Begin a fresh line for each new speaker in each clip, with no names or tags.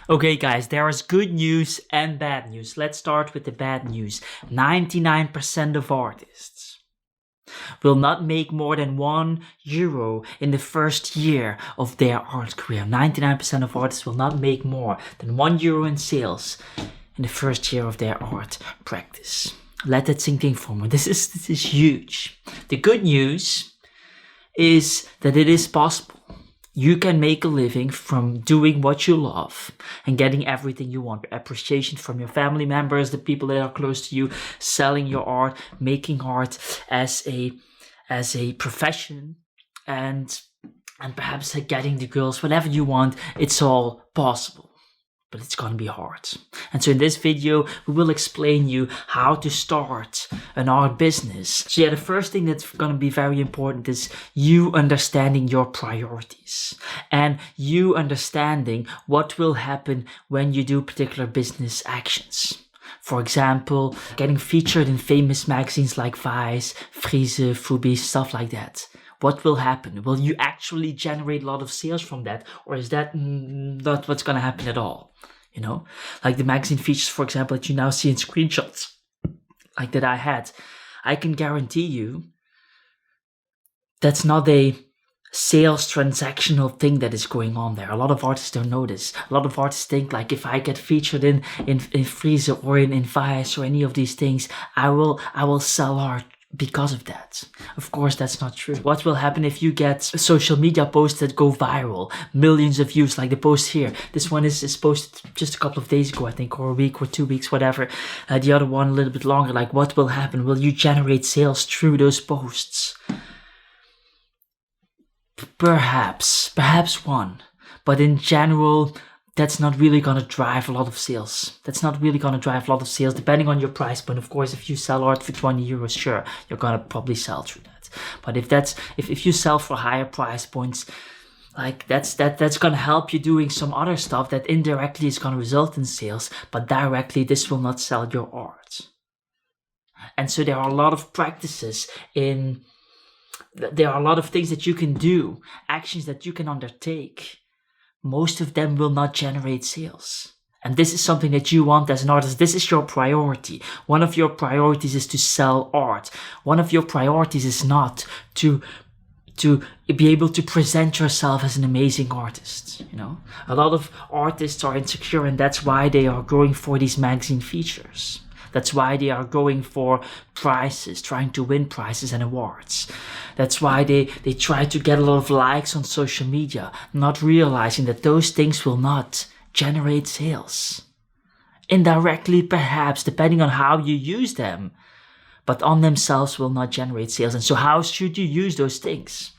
Okay guys, there is good news and bad news. Let's start with the bad news. 99% of artists will not make more than €1 in the first year of their art career. 99% of artists will not make more than €1 in sales in the first year of their art practice. Let that sink in for a moment. This is huge. The good news is that it is possible. You can make a living from doing what you love and getting everything you want. Appreciation from your family members, the people that are close to you, selling your art, making art as a profession, and perhaps getting the girls, whatever you want. It's all possible. But it's gonna be hard. And so in this video, we will explain you how to start an art business. So the first thing that's gonna be very important is you understanding your priorities and you understanding what will happen when you do particular business actions. For example, getting featured in famous magazines like Vice, Frieze, Fubi, stuff like that. What will happen? Will you actually generate a lot of sales from that? Or is that not what's going to happen at all? You know, like the magazine features, for example, that you now see in screenshots like that I had. I can guarantee you that's not a sales transactional thing that is going on there. A lot of artists don't know this. A lot of artists think like if I get featured in Frieze or in Vice or any of these things, I will sell art because of that. Of course, that's not true. What will happen if you get social media posts that go viral, millions of views, like the post here? This one is posted just a couple of days ago, I think, or a week or 2 weeks, whatever. The other one a little bit longer. Like, what will happen? Will you generate sales through those posts? Perhaps one, but in general, that's not really going to drive a lot of sales. Depending on your price point. Of course, if you sell art for €20, sure, you're going to probably sell through that. But if you sell for higher price points, like that's going to help you doing some other stuff that indirectly is going to result in sales, but directly this will not sell your art. And so there are a lot of practices there are a lot of things that you can do, actions that you can undertake. Most of them will not generate sales. And this is something that you want as an artist. This is your priority. One of your priorities is to sell art. One of your priorities is not to be able to present yourself as an amazing artist. You know, a lot of artists are insecure, and that's why they are going for these magazine features. That's why they are going for prizes, trying to win prizes and awards. That's why they try to get a lot of likes on social media, not realizing that those things will not generate sales. Indirectly, perhaps, depending on how you use them, but on themselves will not generate sales. And so how should you use those things?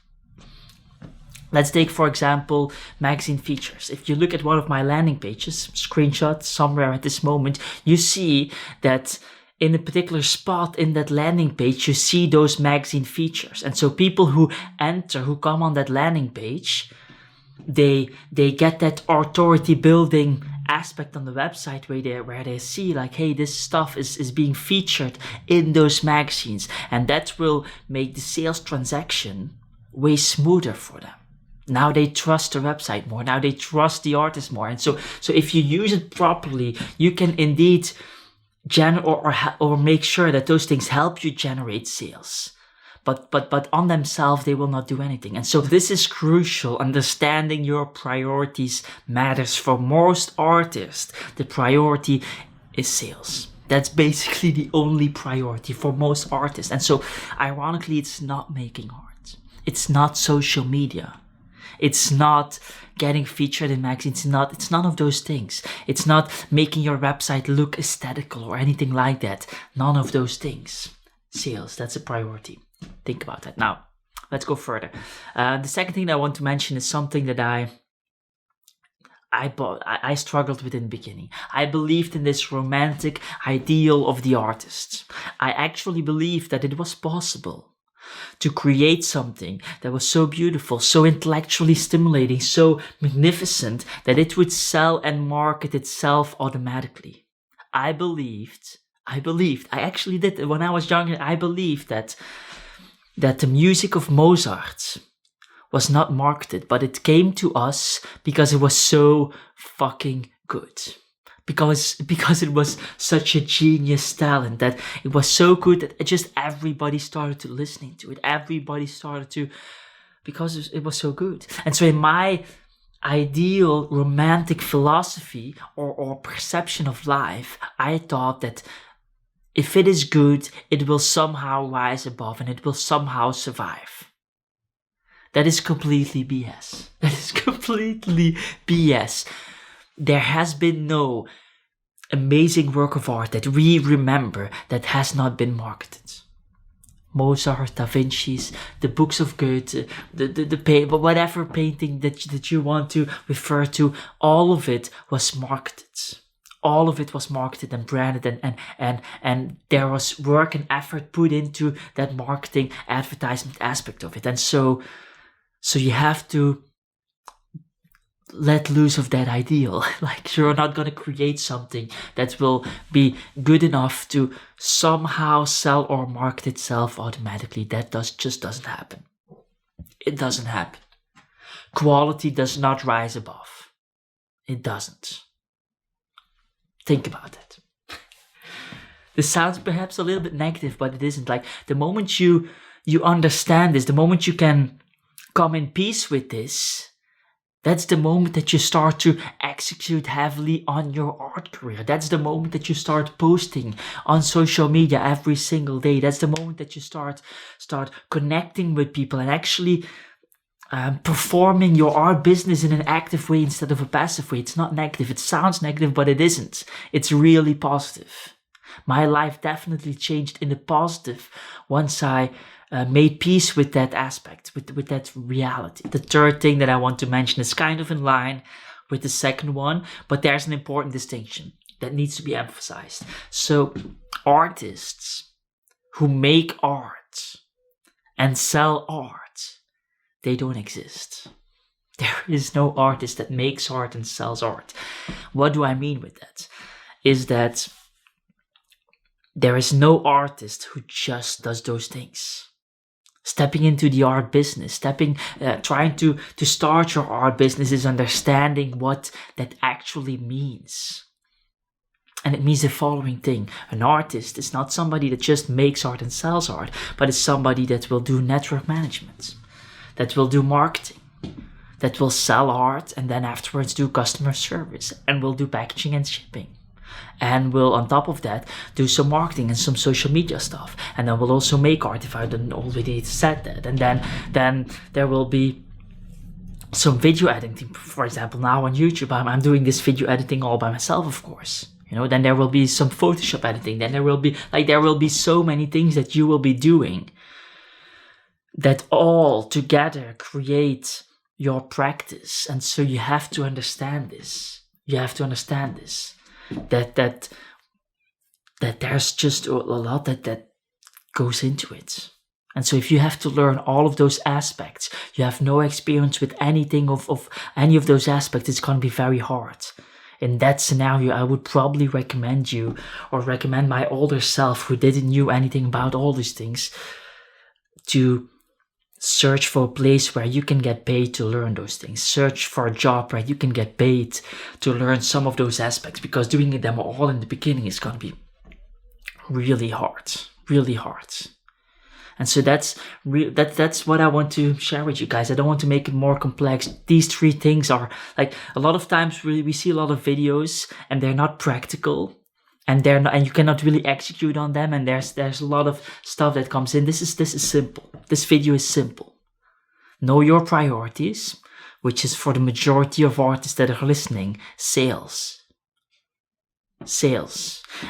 Let's take, for example, magazine features. If you look at one of my landing pages, screenshot somewhere at this moment, you see that in a particular spot in that landing page, you see those magazine features. And so people who come on that landing page, they get that authority building aspect on the website where they see like, hey, this stuff is being featured in those magazines. And that will make the sales transaction way smoother for them. Now they trust the website more. Now they trust the artist more. And so if you use it properly, you can indeed or make sure that those things help you generate sales. But on themselves, they will not do anything. And so this is crucial. Understanding your priorities matters. For most artists, the priority is sales. That's basically the only priority for most artists. And so ironically, it's not making art. It's not social media. It's not getting featured in magazines. It's none of those things. It's not making your website look aesthetical or anything like that. None of those things. Sales, that's a priority. Think about that. Now, let's go further. The second thing that I want to mention is something that I struggled with in the beginning. I believed in this romantic ideal of the artist. I actually believed that it was possible to create something that was so beautiful, so intellectually stimulating, so magnificent that it would sell and market itself automatically. I actually did. When I was younger, I believed that the music of Mozart was not marketed, but it came to us because it was so fucking good. Because it was such a genius talent, that it was so good that just everybody started to listening to it. Everybody started to, because it was so good. And so in my ideal romantic philosophy or perception of life, I thought that if it is good, it will somehow rise above and it will somehow survive. That is completely BS. That is completely BS. There has been no amazing work of art that we remember that has not been marketed. Mozart, Da Vinci's, the books of Goethe, the whatever painting that you want to refer to, all of it was marketed. All of it was marketed and branded, and there was work and effort put into that marketing advertisement aspect of it. And so you have to let loose of that ideal. Like, you're not going to create something that will be good enough to somehow sell or market itself automatically. That just doesn't happen. It doesn't happen. Quality does not rise above. It doesn't. Think about it. This sounds perhaps a little bit negative, but it isn't. Like, the moment you understand this, the moment you can come in peace with this, that's the moment that you start to execute heavily on your art career. That's the moment that you start posting on social media every single day. That's the moment that you start connecting with people and actually performing your art business in an active way instead of a passive way. It's not negative. It sounds negative, but it isn't. It's really positive. My life definitely changed in the positive once I made peace with that aspect, with that reality. The third thing that I want to mention is kind of in line with the second one, but there's an important distinction that needs to be emphasized. So artists who make art and sell art, they don't exist. There is no artist that makes art and sells art. What do I mean with that? Is that there is no artist who just does those things. Stepping into the art business, trying to start your art business is understanding what that actually means. And it means the following thing. An artist is not somebody that just makes art and sells art, but is somebody that will do network management, that will do marketing, that will sell art and then afterwards do customer service and will do packaging and shipping. And will, on top of that, do some marketing and some social media stuff. And then we'll also make art if I didn't already said that. And then there will be some video editing. For example, now on YouTube, I'm doing this video editing all by myself, of course. Then there will be some Photoshop editing. Then there will be so many things that you will be doing that all together create your practice. And so you have to understand this. That there's just a lot that goes into it. And so if you have to learn all of those aspects, you have no experience with anything of any of those aspects, it's going to be very hard. In that scenario, I would probably recommend you, or recommend my older self who didn't know anything about all these things, to search for a place where you can get paid to learn those things. Search for a job where you can get paid to learn some of those aspects, because doing them all in the beginning is going to be really hard. And so that's what I want to share with you guys. I don't want to make it more complex. These three things are, like, a lot of times we see a lot of videos and they're not practical. And you cannot really execute on them, and there's a lot of stuff that comes in. This is simple. This video is simple. Know your priorities, which is for the majority of artists that are listening, sales.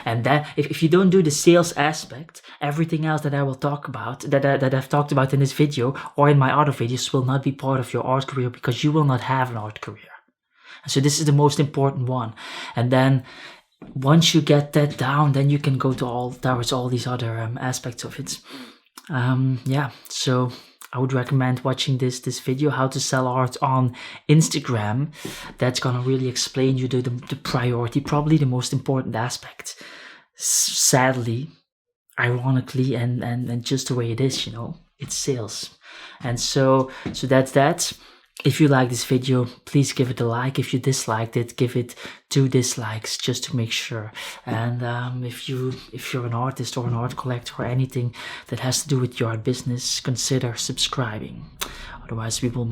And then if you don't do the sales aspect, everything else that I will talk about, that I've talked about in this video or in my other videos, will not be part of your art career, because you will not have an art career. And so this is the most important one. And then once you get that down, then you can go towards all these other aspects of it. So I would recommend watching this video, how to sell art on Instagram. That's gonna really explain you the priority, probably the most important aspect. Sadly, ironically, and just the way it is, it's sales. And so that's that. If you like this video, please give it a like. If you disliked it, give it 2 dislikes just to make sure. And if you're an artist or an art collector or anything that has to do with your art business, consider subscribing. Otherwise, we will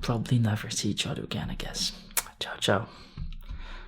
probably never see each other again, I guess. Ciao, ciao.